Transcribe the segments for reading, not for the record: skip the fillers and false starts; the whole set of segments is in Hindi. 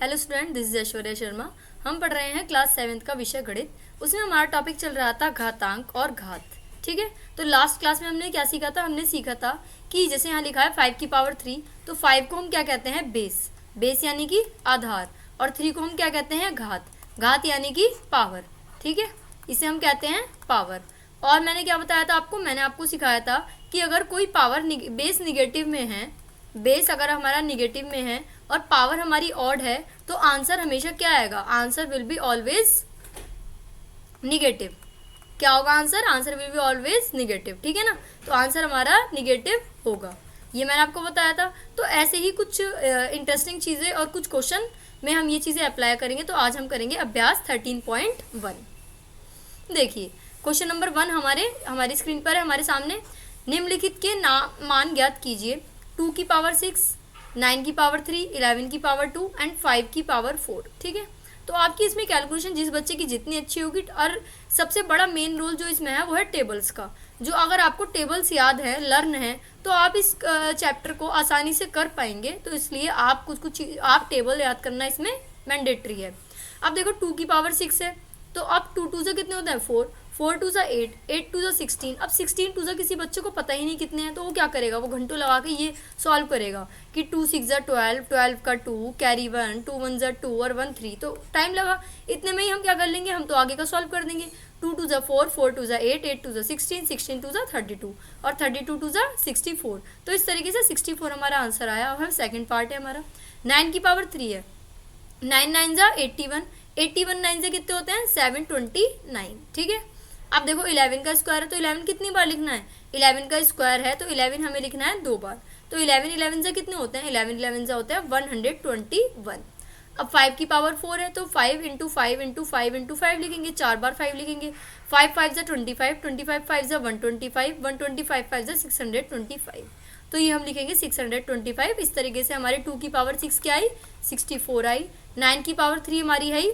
Hello student, this is Aishwarya Sharma. हम पढ़ रहे हैं क्लास 7th का विषय गणित। उसमें हमारा टॉपिक चल रहा था घातांक और घात। ठीक है, तो लास्ट क्लास में हमने क्या सीखा था? हमने सीखा था कि जैसे यहाँ लिखा है 5 की पावर 3, तो 5 को हम क्या कहते हैं? बेस। बेस यानी कि आधार। और 3 को हम क्या कहते हैं? घात। घात यानी कि पावर। ठीक है, इसे हम कहते हैं पावर। और मैंने क्या बताया था आपको? मैंने आपको सिखाया था कि अगर कोई पावर बेस निगेटिव में है, बेस अगर हमारा निगेटिव में है और पावर हमारी ऑड है, तो आंसर हमेशा क्या आएगा? Answer will be always negative. क्या होगा answer? Answer will be always negative. ठीक है ना, तो आंसर हमारा निगेटिव होगा। ये मैंने आपको बताया था। तो ऐसे ही कुछ इंटरेस्टिंग चीज़ें और कुछ क्वेश्चन में हम ये चीज़ें अप्लाई करेंगे। तो आज हम करेंगे अभ्यास 13.1। देखिए, क्वेश्चन नंबर 1 हमारी स्क्रीन पर है, हमारे सामने। निम्नलिखित के मान ज्ञात कीजिए। 2 की पावर 6, 9 की पावर 3, 11 की पावर 2 एंड 5 की पावर 4। ठीक है, तो आपकी इसमें कैलकुलेशन जिस बच्चे की जितनी अच्छी होगी, और सबसे बड़ा मेन रोल जो इसमें है वो है टेबल्स का। जो अगर आपको टेबल्स याद है, लर्न है, तो आप इस चैप्टर को आसानी से कर पाएंगे। तो इसलिए आप कुछ आप टेबल याद करना इसमें मैंडेटरी है। अब देखो 2 की पावर 6 है, तो अब 2 2 से कितने होते हैं? 4, 4 2 8, 8 2 16। अब 16 2 से किसी बच्चे को पता ही नहीं कितने हैं, तो वो क्या करेगा? वो घंटों लगा के ये सॉल्व करेगा कि 2 6 12, 12 का 2, कैरी 1, 2 1 2 और 1 3। तो टाइम लगा, इतने में ही हम क्या कर लेंगे? हम तो आगे का सॉल्व कर देंगे। 2 2 4, 4 2 8, 8 2 16, 16 2 32 और 32 2 64। तो इस तरीके से 64 हमारा आंसर आया। अब हम सेकेंड पार्ट है हमारा। 9 की पावर 3 है, 9 9 81, 81 9 से कितने होते हैं? 729। ठीक है, अब देखो 11 का स्क्वायर है, तो 11 कितनी बार लिखना है? 11 का स्क्वायर है तो 11 हमें लिखना है 2 बार। तो 11 11 से कितने होते हैं? 11 11 से होते हैं 121। अब 5 की पावर 4 है, तो 5 इंटू 5 इंटू 5 इंटू 5 लिखेंगे, 4 बार 5 लिखेंगे। 5 5 25, 25 5 125, 125 5 625। तो ये हम लिखेंगे 625। इस तरीके से हमारे 2 की पावर 6 क्या आई? 64 आई। 9 की पावर 3 हमारी आई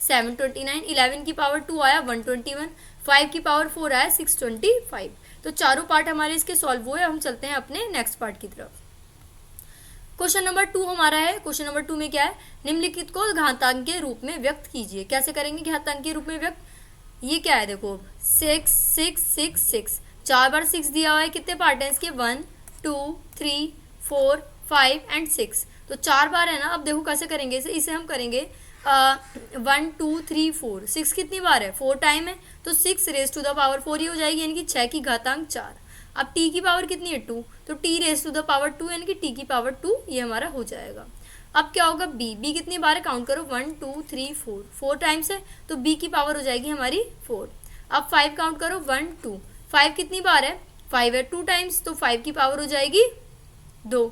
729, 11 की पावर 2 आया 121, 5 की पावर 4 आया 625। तो चारों पार्ट हमारे इसके सॉल्व हुए। हम चलते हैं अपने नेक्स्ट पार्ट की तरफ। क्वेश्चन नंबर 2 हमारा है। क्वेश्चन नंबर 2 में क्या है? निम्नलिखित को घातांक के रूप में व्यक्त कीजिए। कैसे करेंगे घातांक के रूप में व्यक्त? ये क्या है? देखो 6 6 6 6, 4 बार 6 दिया हुआ है। कितने पार्ट हैं इसके? 1 2 3 4 5 एंड 6। तो 4 बार है ना। अब देखो कैसे करेंगे इसे हम करेंगे 1 2 3 4। 6 कितनी बार है? 4 टाइम है, तो 6 रेज टू द पावर 4 ही हो जाएगी, यानी कि 6 की घातांक 4। अब t की पावर कितनी है? 2, तो t raise to the power 2 यानी कि t की पावर 2 ये हमारा हो जाएगा। अब क्या होगा? b कितनी बार है? काउंट करो 1 2 3 4, 4 टाइम्स है, तो b की पावर हो जाएगी हमारी 4। अब 5 काउंट करो 1 2, 5 कितनी बार है? 5 है 2 टाइम्स, तो 5 की पावर हो जाएगी 2।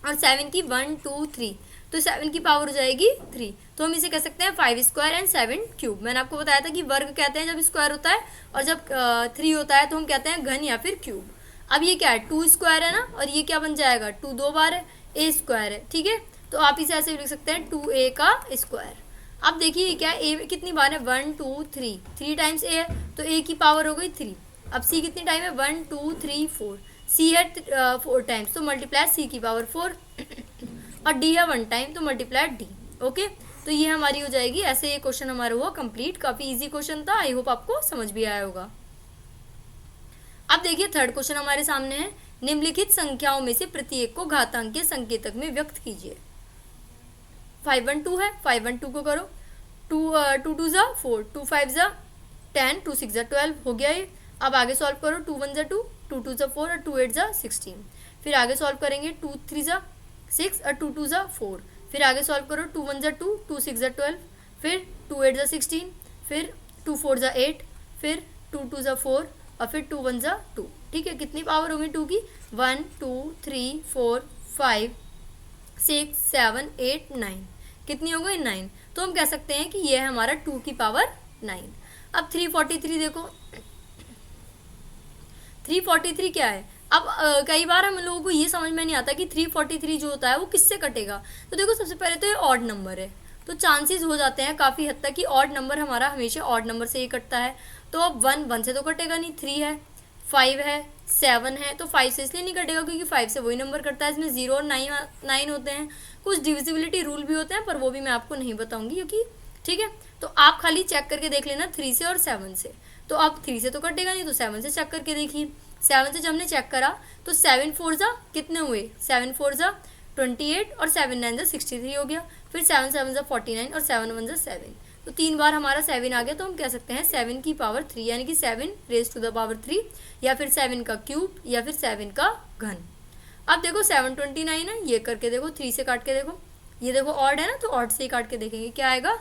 और 7 की 1 2 3, तो 7 की पावर हो जाएगी 3। तो हम इसे कह सकते हैं 5 स्क्वायर एंड 7 क्यूब। मैंने आपको बताया था कि वर्ग कहते हैं जब स्क्वायर होता है, और जब 3 होता है तो हम कहते हैं घन या फिर क्यूब। अब ये क्या है? 2 स्क्वायर है ना, और ये क्या बन जाएगा? 2 2 बार है, a स्क्वायर है। ठीक है, तो आप इसे ऐसे लिख सकते हैं 2a का स्क्वायर। अब देखिए क्या है? a कितनी बार है? 1 2 3, 3 टाइम्स a है, तो a की पावर हो गई 3। अब c कितनी टाइम है? 1 2 3 4, c है 4 टाइम्स, तो मल्टीप्लाई c की पावर 4 और d है 1 टाइम, तो मल्टीप्लाई d। ओके, तो ये हमारी हो जाएगी। ऐसे ये क्वेश्चन हमारा हुआ कंप्लीट। काफी इजी क्वेश्चन था, आई होप आपको समझ भी आया होगा। अब देखिए थर्ड क्वेश्चन हमारे सामने है। निम्नलिखित संख्याओं में से प्रत्येक को घातांक के संकेतक में व्यक्त कीजिए। 512 है, 512 को करो 2 2 जा 4, 2 5 जा 10, 2 6 जा 12 हो गया ये। अब आगे सॉल्व करो 2 1 जा 2, 2 2 जा 4 और 2 8 जा 16। फिर आगे सॉल्व करेंगे 2 3 जा 6 और 2 2 जा 4। फिर आगे सॉल्व करो 2 1 जा 2, 2 6 जा 12, फिर 2 8 जा 16, फिर 2 4 जा 8, फिर 2 2 जा 4 और फिर 2 1 जा 2। ठीक है, कितनी पावर होगी 2 की? 1 2 3 4 5 6 7 8 9। कितनी हो गई? 9। तो हम कह सकते हैं कि यह है हमारा 2 की पावर 9। अब 343 देखो, 343 क्या है? अब कई बार हम लोगों को ये समझ में नहीं आता कि 343 जो होता है वो किससे कटेगा। तो देखो सबसे पहले तो ये ऑड नंबर है, तो चांसेस हो जाते हैं काफ़ी हद तक कि ऑड नंबर हमारा हमेशा ऑड नंबर से ही कटता है। तो अब 1 1 से तो कटेगा नहीं, 3 है, 5 है, 7 है, तो 5 से इसलिए नहीं कटेगा क्योंकि 5 से वही नंबर कटता है, इसमें 0 और 9 होते हैं। कुछ डिविजिबिलिटी रूल भी होते हैं पर वो भी मैं आपको नहीं बताऊंगी क्योंकि ठीक है। तो आप खाली चेक करके देख लेना 3 से और 7 से। तो अब 3 से तो कटेगा नहीं, तो 7 से चेक करके देखिए। 7 से जब हमने चेक करा तो 7 4 जा कितने हुए, 7 4 जा 28 और 7 9 जा 63 हो गया। फिर 7 7 जा 49 और 7 1 जा 7, तो 3 बार हमारा 7 आ गया। तो हम कह सकते हैं 7 की पावर 3 यानी कि 7 रेज टू द पावर 3, या फिर 7 का क्यूब, या फिर 7 का घन। अब देखो 729 है, ये करके देखो 3 से काट के देखो, ये देखो ऑड है ना, तो ऑड से ही काट के देखेंगे क्या आएगा।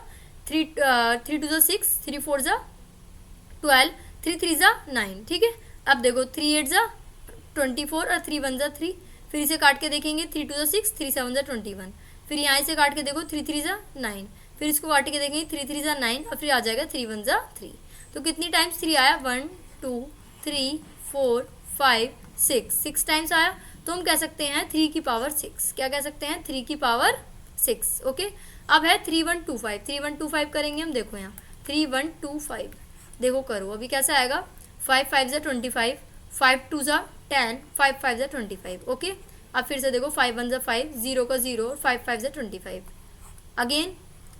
3 2 जा 6, 3 4 जा 12, 3 3 जा 9, ठीक है। अब देखो 3 8 जा 24 और 3 1 जा 3, फिर इसे काट के देखेंगे 3 2 जा 6, 3 7 जा 21, फिर यहाँ से काट के देखो 3 3 जा 9, फिर इसको काट के देखेंगे 3 3 जा 9 और फिर आ जाएगा 3 1 जा 3। तो कितनी टाइम्स 3 आया, 1 2 3 4 5 6 टाइम्स आया। तो हम कह सकते हैं 3 की पावर 6, क्या कह सकते हैं 3 की पावर 6, ओके। अब है 3125, 3125 करेंगे हम, देखो यहाँ 3125, देखो करो अभी कैसा आएगा। 5 5 जा 25, 5 2 जा 10, 5 5 जा 25, ओके। अब फिर से देखो 5 1 जा 5, 0 का 0, 5 5 जा 25, अगेन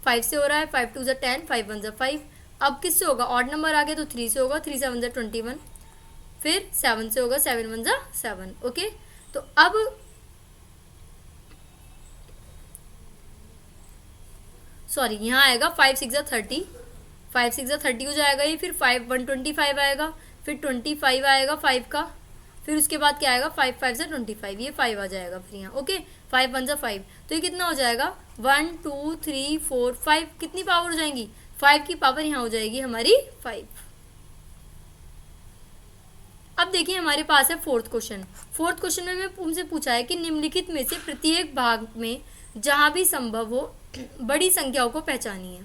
5 से हो रहा है, 5 2 जा 10, 5 1 जा 5। अब किससे होगा, ऑड नंबर आ गया तो 3 से होगा, 3 7 जा 21, फिर 7 से होगा, 7 1 जा 7, ओके। तो अब सॉरी यहाँ आएगा 5 6 जा 30, 5 6 जा 30 हो जाएगा ये, फिर 5 125 आएगा, फिर 25 आएगा 5 का, फिर उसके बाद क्या आएगा 5 5 जा 25, ये 5 आ जाएगा फिर यहाँ, ओके। 5 1 जा 5, तो ये कितना हो जाएगा 1 2 3 4 5, कितनी पावर हो जाएंगी, 5 की पावर यहाँ हो जाएगी हमारी 5। अब देखिए हमारे पास है फोर्थ क्वेश्चन। फोर्थ क्वेश्चन में मैं तुमसे पूछा है कि निम्नलिखित में से प्रत्येक भाग में जहां भी संभव हो बड़ी संख्याओं को पहचानिए।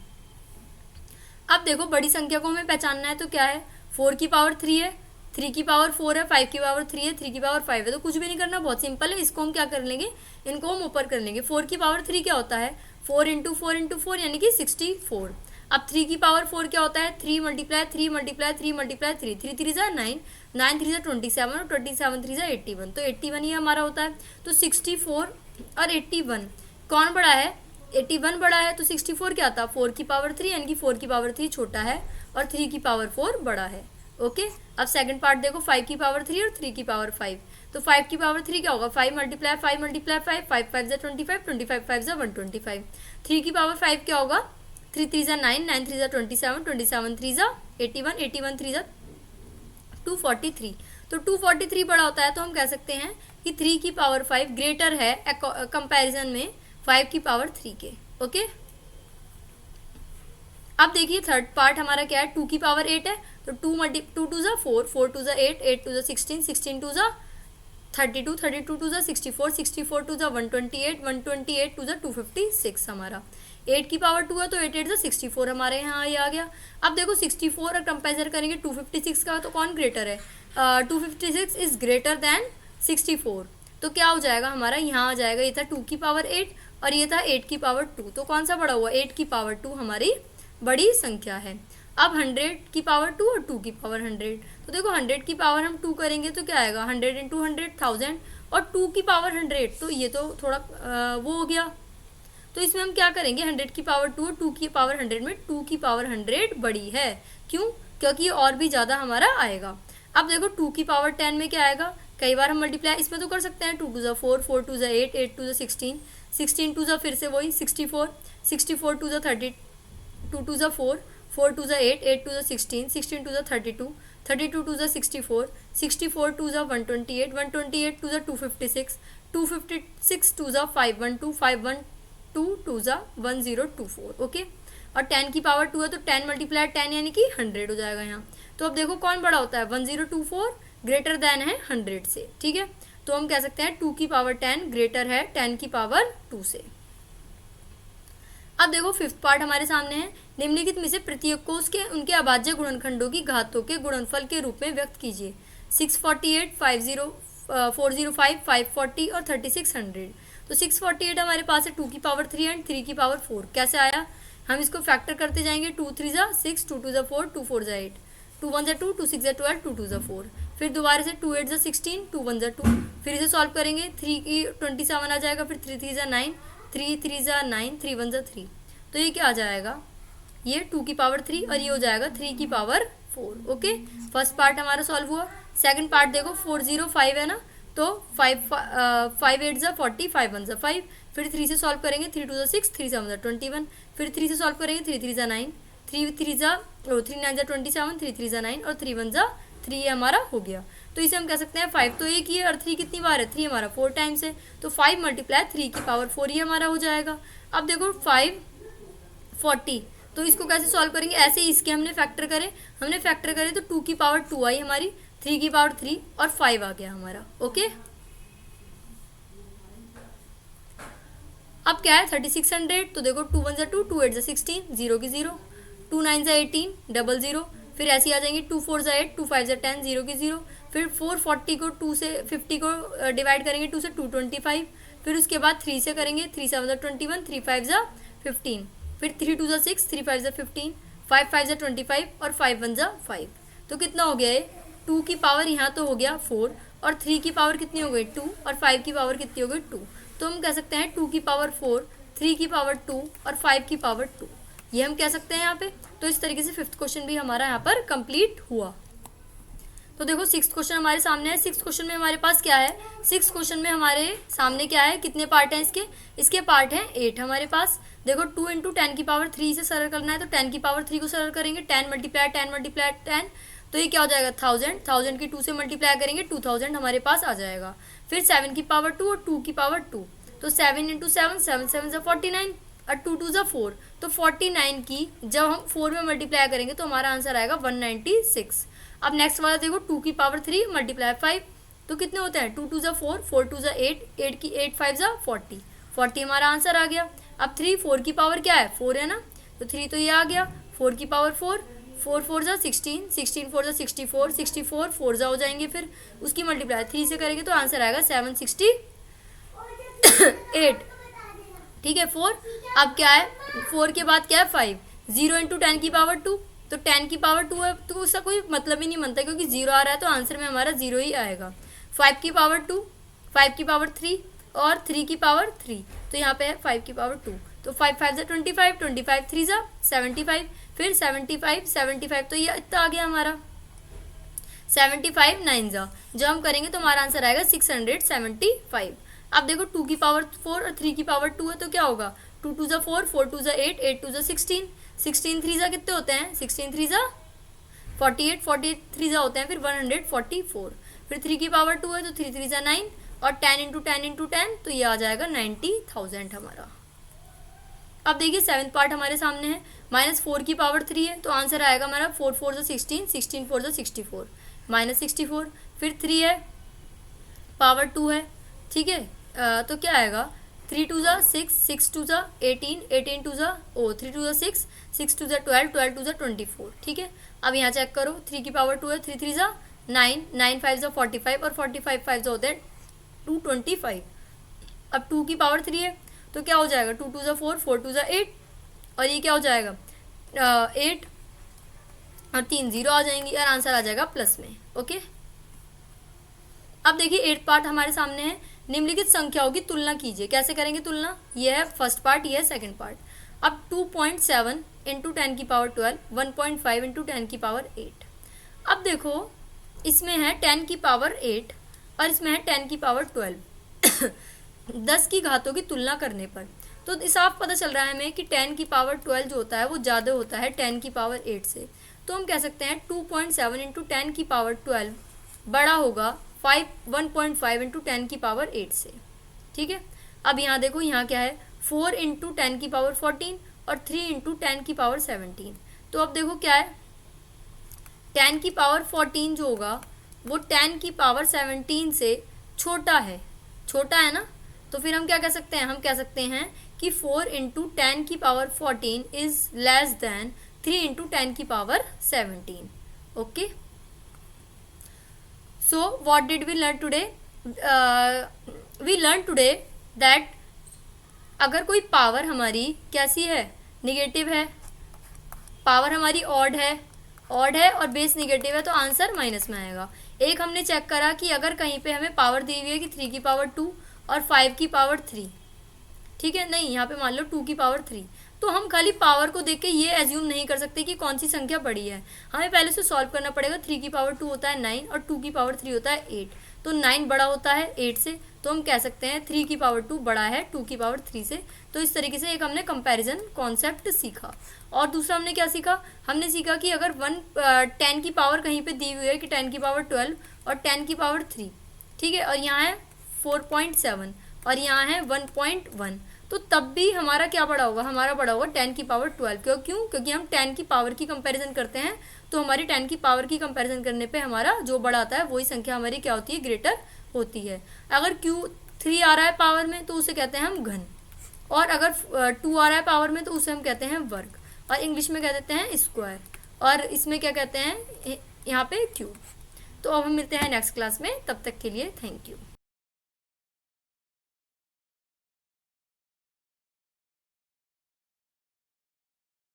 अब देखो बड़ी संख्या को हमें पहचानना है तो क्या है, 4 की पावर 3 है, 3 की पावर 4 है, 5 की पावर 3 है, 3 की पावर 5 है, तो कुछ भी नहीं करना, बहुत सिंपल है। इसको हम क्या कर लेंगे, इनको हम ऊपर कर लेंगे। 4 की पावर 3 क्या होता है, 4 इंटू 4 इंटू 4 यानी कि 64। अब 3 की पावर 4 क्या होता है, 3 मल्टीप्लाई 3 मल्टीप्लाई 3 मल्टीप्लाई 3, 3 3 जा 9, 9 3 जा 27 और 27 3 जा 81, तो 81 ही हमारा होता है। तो 64 और 81 कौन बड़ा है, 81 बड़ा है, तो 64 क्या था, 4 की पावर 3 यानी कि 4 की पावर 3 छोटा है और 3 की पावर 4 बड़ा है, ओके। अब सेकंड पार्ट देखो, 5 की पावर 3 और 3 की पावर 5, तो 5 की पावर 3 क्या होगा, 5 मल्टीप्लाई 5 मल्टीप्लाई 5, 5 5 जा 25, 25 5 जा 125। 3 की पावर 5 क्या होगा, 3 3 जा 9, 9 3 जा 27, 27 3 जा 81, 81 3 जा 243, तो 243 बड़ा होता है। तो हम कह सकते हैं कि 3 की पावर 5 ग्रेटर है कंपैरिजन में 5 की पावर 3 के, ओके। अब देखिए थर्ड पार्ट हमारा क्या है, 2 की पावर 8 है, तो 2 2 जा 4, 4 2 जा 8, 8 2 जा 16, 16 2 जा 32, 32 2 जा 64, 64 2 जा 128, 128 2 जा 256 हमारा। 8 की पावर 2 है तो 8 8 जा 64 हमारे यहाँ ये आ गया। अब देखो 64 और कंपेयर करेंगे 256 का, तो कौन ग्रेटर है, 256 इज ग्रेटर देन 64, तो क्या हो जाएगा हमारा, यहाँ आ जाएगा, ये था 2 की पावर 8 और ये था 8 की पावर 2, तो कौन सा बड़ा हुआ, 8 की पावर 2 हमारी बड़ी संख्या है। अब 100 की पावर 2 और 2 की पावर 100, तो देखो 100 की पावर हम 2 करेंगे तो क्या आएगा, 100 इंटू 100 1000, और 2 की पावर 100, तो ये तो थोड़ा वो हो गया। तो इसमें हम क्या करेंगे, 100 की पावर 2 और 2 की पावर 100 में 2 की पावर 100 बड़ी है, क्यों, क्योंकि और भी ज़्यादा हमारा आएगा। अब देखो 2 की पावर 10 में क्या आएगा, कई बार हम मल्टीप्लाई इसमें तो कर सकते हैं, 2 2 जा 4, 4 2 जा 8, 8 2 जा 16, 16 2 जा फिर से वही 64, 64 2 जा 30, 2 2 जा 4, 4 2 जा 8, 8 2 जा 16, 16 2 जा 32, 32 2 जा 64, 64 2 जा 128, 128 2 जा 256, 256 2 जा 512, 512 2 जा 1024, ओके। और 10 की पावर 2 है तो 10 मल्टीप्लाई 10 यानी कि 100 हो जाएगा यहाँ। तो अब देखो कौन बड़ा होता है, 1024 ग्रेटर देन है 100 से, ठीक है। तो हम कह सकते हैं 2 की पावर 10 ग्रेटर है 10 की पावर 2 से। अब देखो फिफ्थ पार्ट हमारे सामने है, निम्नलिखित में से प्रत्येक को उसके उनके अभाज्य गुणनखंडों की घातों के गुणनफल के रूप में व्यक्त कीजिए। 648, 405, 540 और 3600। तो 648 हमारे पास है 2 की पावर 3 एंड 3 की पावर 4, कैसे आया, हम इसको फैक्टर करते जाएंगे, 2 3 जा 6, 2 2 जा 4, 2 4 जा 8, 2 1 जा 2, 2 6 जा 12, 2 2 जा 4, फिर दोबारा से 2 8 ज़ा 16, 2 1 ज़ा 2, फिर इसे सॉल्व करेंगे 3 की 27 आ जाएगा, फिर 3 3 ज़ा 9, 3 3 ज़ा 9, 3 1 ज़ा 3, तो ये क्या आ जाएगा, ये 2 की पावर 3 और ये हो जाएगा 3 की पावर 4। ओके, फर्स्ट पार्ट हमारा सॉल्व हुआ। सेकंड पार्ट देखो 405 है ना, तो 5 8 ज़ा 40, 5 1 ज़ा 5, फिर 3 से सॉल्व करेंगे 3 2 ज़ा 6, 3 7 ज़ा 21, फिर 3 से सॉल्व करेंगे 3 3 ज़ा 9, 3 3 ज़ा 3 9 ज़ा 27, 3 3 ज़ा 9 और 3 1 ज़ा 3, ये हमारा हो गया। तो इसे हम कह सकते हैं 5 तो एक ही है और 3 कितनी बार है, 3 हमारा 4 टाइम्स है, तो 5 मल्टीप्लाई 3 की पावर 4 ये हमारा हो जाएगा। अब देखो 5 40, तो इसको कैसे सॉल्व करेंगे, ऐसे ही इसके हमने फैक्टर करे तो 2 की पावर 2 आई हमारी, 3 की पावर 3 और 5 आ गया हमारा। ओके, अब क्या है 3600, तो देखो 2 1 ज़ा 2, 2 8 ज़ा 16, 0 की 0, 2 9 ज़ा 18, 00, फिर ऐसी आ जाएंगी 2 4 ज़ा 8, 2 5 ज़ा 10, 0 की 0, फिर 440 को 2 से 50 को डिवाइड करेंगे 2 से 225, फिर उसके बाद 3 से करेंगे 3 7 ज़ा 21, 3 5 ज़ा 15, फिर 3 2 ज़ा 6, 3 5 ज़ा 15, 5 5 ज़ा 25 और 5 1 ज़ा 5, तो कितना हो गया है 2 की पावर यहाँ तो हो गया 4 और 3 की पावर कितनी हो गई 2 और 5 की पावर कितनी हो गई 2, तो हम कह सकते हैं 2 की पावर 4, 3 की पावर 2 और 5 की पावर 2, ये हम कह सकते हैं यहाँ पे। तो इस तरीके से फिफ्थ क्वेश्चन भी हमारा यहाँ पर कंप्लीट हुआ। तो देखो सिक्स्थ क्वेश्चन हमारे सामने है। सिक्स्थ क्वेश्चन में हमारे पास क्या है, सिक्स्थ क्वेश्चन में हमारे सामने क्या है, कितने पार्ट हैं इसके पार्ट हैं 8 हमारे पास। देखो 2 इंटू 10 की पावर 3 से सरल करना है, तो 10 की पावर 3 को सरल करेंगे, 10 मल्टीप्लाई 10 मल्टीप्लाई 10, तो ये क्या हो जाएगा 1000, 1000 की 2 से मल्टीप्लाई करेंगे 2000 हमारे पास आ जाएगा। फिर 7 की पावर 2 और 2 की पावर 2, तो 7 इंटू 7, 7 7 ज़ा 49 और 2 2 ज़ा 4, तो 49 की जब हम 4 में मल्टीप्लाई करेंगे तो हमारा आंसर आएगा 196। अब नेक्स्ट वाला देखो 2 की पावर 3 मल्टीप्लाई 5, तो कितने होते हैं 2 2 ज़ा 4, 4 2 ज़ा 8, 8 की 8 5 ज़ा 40, 40 हमारा आंसर आ गया। अब 3 4 की पावर क्या है 4 है ना, तो 3 तो ये आ गया, 4 की पावर 4, 4 4 ज़ा 16, 16 4 ज़ा 64, 64 4 ज़ा हो जाएंगे, फिर उसकी मल्टीप्लाई 3 से करेंगे तो आंसर आएगा 768। ठीक है 4, अब क्या है 4 के बाद क्या है 5, 0 इंटू 10 की पावर 2, तो 10 की पावर 2 है तो उसका कोई मतलब ही नहीं बनता क्योंकि 0 आ रहा है तो आंसर में हमारा 0 ही आएगा। 5 की पावर 2, 5 की पावर 3 और 3 की पावर 3, तो यहाँ पे है 5 की पावर 2, तो 5 5 ज़ा 25, 25 3 ज़ा 75, फिर 75 75, तो ये इतना आ गया हमारा 75 9 ज़ा, जब हम करेंगे तो हमारा आंसर आएगा 675। अब देखो 2 की पावर 4 और 3 की पावर 2 है तो क्या होगा 2 2 ज़ा 4, 4 2 ज़ा 8, 8 2 ज़ा 16, 16 3 ज़ा कितने होते हैं 16 3 ज़ा 48, 48 3 ज़ा होते हैं फिर 144, फिर 3 की पावर 2 है तो 3 3 ज़ा 9 और 10 इंटू 10 इंटू 10, तो ये आ जाएगा 90,000 हमारा। अब देखिए सेवन्थ पार्ट हमारे सामने है, -4 की पावर 3 है तो आंसर आएगा हमारा 4 4 ज़ा 16, 16 4 ज़ा 64, -64, फिर 3 है पावर 2 है, ठीक है तो क्या आएगा 3 2 ज़ा 6, 6 2 ज़ा 18, 18 2 ज़ा 3 2 ज़ा 6, 6 2 ज़ा 12, 12 2 ज़ा 24, ठीक है। अब यहाँ चेक करो 3 की पावर 2 है, 3 3 ज़ा 9, 9 5 ज़ा 45 और 45 5 ज़ा होते हैं 225। अब 2 की पावर 3 है तो क्या हो जाएगा 2 2 ज़ा 4, 4 2 ज़ा 8 और ये क्या हो जाएगा 8 और 3 0 आ जाएंगी और आंसर आ जाएगा प्लस में। ओके, अब देखिए 8th पार्ट हमारे सामने है, निम्नलिखित संख्याओं की तुलना कीजिए। कैसे करेंगे तुलना, ये है फर्स्ट पार्ट, ये है सेकंड पार्ट। अब 2.7 इंटू 10 की पावर 12, 1.5 इंटू 10 की पावर 8। अब देखो इसमें है 10 की पावर 8 और इसमें है 10 की पावर 12 10 की घातों की तुलना करने पर तो साफ पता चल रहा है हमें कि 10 की पावर 12 जो होता है वो ज़्यादा होता है 10 की पावर 8 से, तो हम कह सकते हैं 2.7 इंटू 10 की पावर 12 बड़ा होगा 1.5 इंटू 10 की पावर 8 से, ठीक है। अब यहाँ देखो यहाँ क्या है 4 इंटू 10 की पावर 14 और 3 इंटू 10 की पावर 17, तो अब देखो क्या है 10 की पावर 14 जो होगा वो 10 की पावर 17 से छोटा है ना, तो फिर हम क्या कह सकते हैं, हम कह सकते हैं कि 4 इंटू 10 की power 14 is less than 3 into 10 की power 17। Okay, so what did we learn today? We learned today that अगर कोई पावर हमारी कैसी है निगेटिव है, पावर हमारी ऑड है और बेस निगेटिव है तो आंसर माइनस में आएगा। एक हमने चेक करा कि अगर कहीं पे हमें पावर दी हुई है कि 3 की पावर 2 और 5 की पावर 3, ठीक है, नहीं यहाँ पे मान लो 2 की पावर 3, तो हम खाली पावर को देख के ये एज्यूम नहीं कर सकते कि कौन सी संख्या बड़ी है, हमें पहले से सॉल्व करना पड़ेगा। 3 की पावर 2 होता है 9 और 2 की पावर 3 होता है 8, तो 9 बड़ा होता है 8 से, तो हम कह सकते हैं 3 की पावर 2 बड़ा है 2 की पावर 3 से। तो इस तरीके से एक हमने कंपैरिजन कॉन्सेप्ट सीखा। और दूसरा हमने क्या सीखा, हमने सीखा कि अगर 10 की पावर कहीं पे दी हुई है कि 10 की पावर 12 और 10 की पावर 3, ठीक है, और यहाँ है 4.7 और यहाँ है 1.1, तो तब भी हमारा क्या बड़ा होगा, हमारा बड़ा होगा 10 की पावर 12। क्योंकि हम 10 की पावर की कंपैरिजन करते हैं, तो हमारी 10 की पावर की कंपैरिजन करने पे हमारा जो बड़ा आता है वही संख्या हमारी क्या होती है, ग्रेटर होती है। अगर Q3 आ रहा है पावर में तो उसे कहते हैं हम घन, और अगर 2 आ रहा है पावर में तो उसे हम कहते हैं वर्ग, और इंग्लिश में कह देते हैं स्क्वायर, और इसमें क्या कहते हैं यहाँ पे क्यूब। तो अब हम मिलते हैं नेक्स्ट क्लास में, तब तक के लिए थैंक यू।